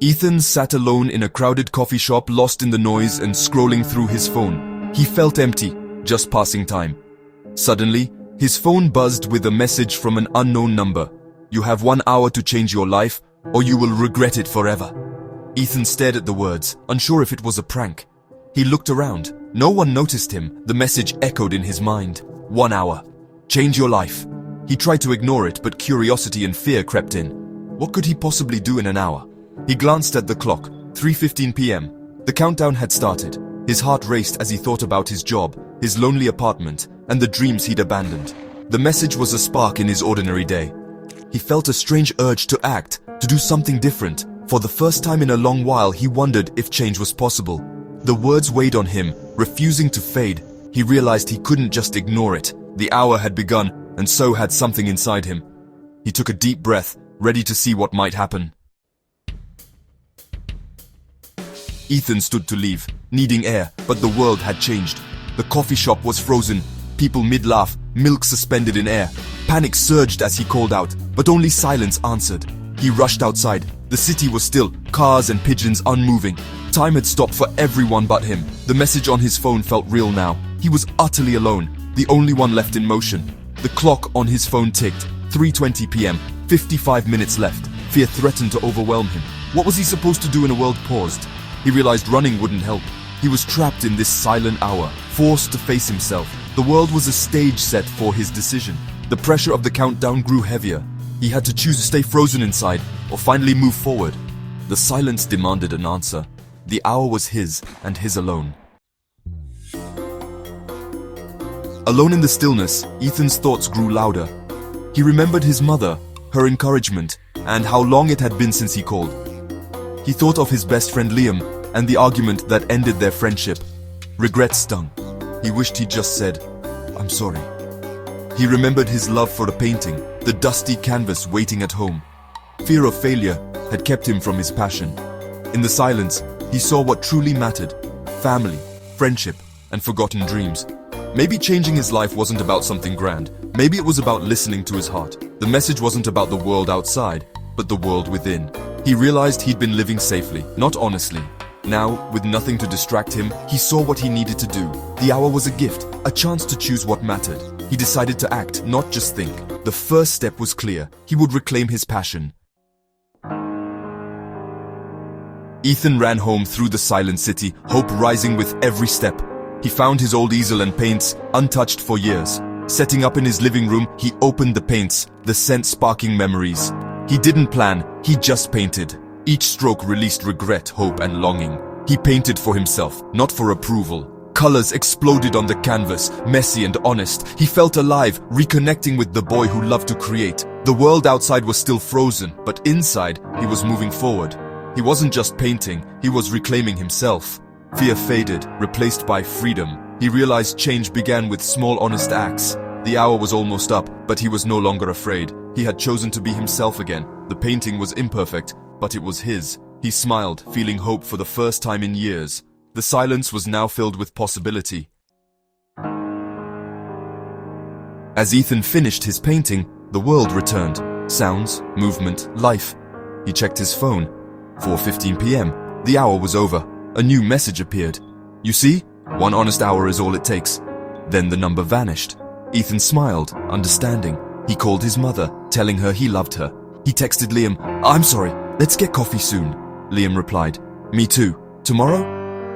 Ethan sat alone in a crowded coffee shop, lost in the noise and scrolling through his phone. He felt empty, just passing time. Suddenly, his phone buzzed with a message from an unknown number. You have 1 hour to change your life, or you will regret it forever. Ethan stared at the words, unsure if it was a prank. He looked around. No one noticed him. The message echoed in his mind. 1 hour. Change your life. He tried to ignore it, but curiosity and fear crept in. What could he possibly do in an hour? He glanced at the clock. 3:15 p.m. The countdown had started. His heart raced as he thought about his job, his lonely apartment, and the dreams he'd abandoned. The message was a spark in his ordinary day. He felt a strange urge to act, to do something different. For the first time in a long while, he wondered if change was possible. The words weighed on him, refusing to fade. He realized he couldn't just ignore it. The hour had begun, and so had something inside him. He took a deep breath, ready to see what might happen. Ethan stood to leave, needing air, but the world had changed. The coffee shop was frozen, people mid-laugh, milk suspended in air. Panic surged as he called out, but only silence answered. He rushed outside. The city was still, cars and pigeons unmoving. Time had stopped for everyone but him. The message on his phone felt real now. He was utterly alone, the only one left in motion. The clock on his phone ticked. 3:20 p.m., 55 minutes left. Fear threatened to overwhelm him. What was he supposed to do in a world paused? He realized running wouldn't help. He was trapped in this silent hour, forced to face himself. The world was a stage set for his decision. The pressure of the countdown grew heavier. He had to choose to stay frozen inside or finally move forward. The silence demanded an answer. The hour was his, and his alone. Alone in the stillness, Ethan's thoughts grew louder. He remembered his mother, her encouragement, and how long it had been since he called. He thought of his best friend Liam and the argument that ended their friendship. Regret stung. He wished he'd just said, "I'm sorry." He remembered his love for a painting, the dusty canvas waiting at home. Fear of failure had kept him from his passion. In the silence, he saw what truly mattered: family, friendship, and forgotten dreams. Maybe changing his life wasn't about something grand. Maybe it was about listening to his heart. The message wasn't about the world outside, but the world within. He realized he'd been living safely, not honestly. Now, with nothing to distract him, he saw what he needed to do. The hour was a gift, a chance to choose what mattered. He decided to act, not just think. The first step was clear. He would reclaim his passion. Ethan ran home through the silent city, hope rising with every step. He found his old easel and paints, untouched for years. Setting up in his living room, he opened the paints, the scent sparking memories. He didn't plan, he just painted. Each stroke released regret, hope, and longing. He painted for himself, not for approval. Colors exploded on the canvas, messy and honest. He felt alive, reconnecting with the boy who loved to create. The world outside was still frozen, but inside, he was moving forward. He wasn't just painting, he was reclaiming himself. Fear faded, replaced by freedom. He realized change began with small, honest acts. The hour was almost up, but he was no longer afraid. He had chosen to be himself again. The painting was imperfect, but it was his. He smiled, feeling hope for the first time in years. The silence was now filled with possibility. As Ethan finished his painting, the world returned. Sounds, movement, life. He checked his phone. 4:15 p.m. The hour was over. A new message appeared. "You see? 1 honest hour is all it takes." Then the number vanished. Ethan smiled, understanding. He called his mother, telling her he loved her. He texted Liam, "I'm sorry, let's get coffee soon." Liam replied, "Me too. Tomorrow?"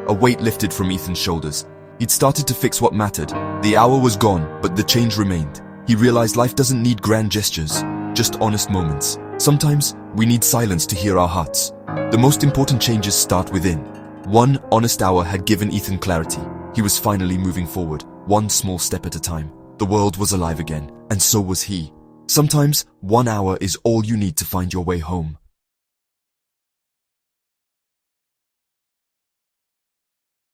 A weight lifted from Ethan's shoulders. He'd started to fix what mattered. The hour was gone, but the change remained. He realized life doesn't need grand gestures, just honest moments. Sometimes, we need silence to hear our hearts. The most important changes start within. 1 honest hour had given Ethan clarity. He was finally moving forward, one small step at a time. The world was alive again, and so was he. Sometimes, 1 hour is all you need to find your way home.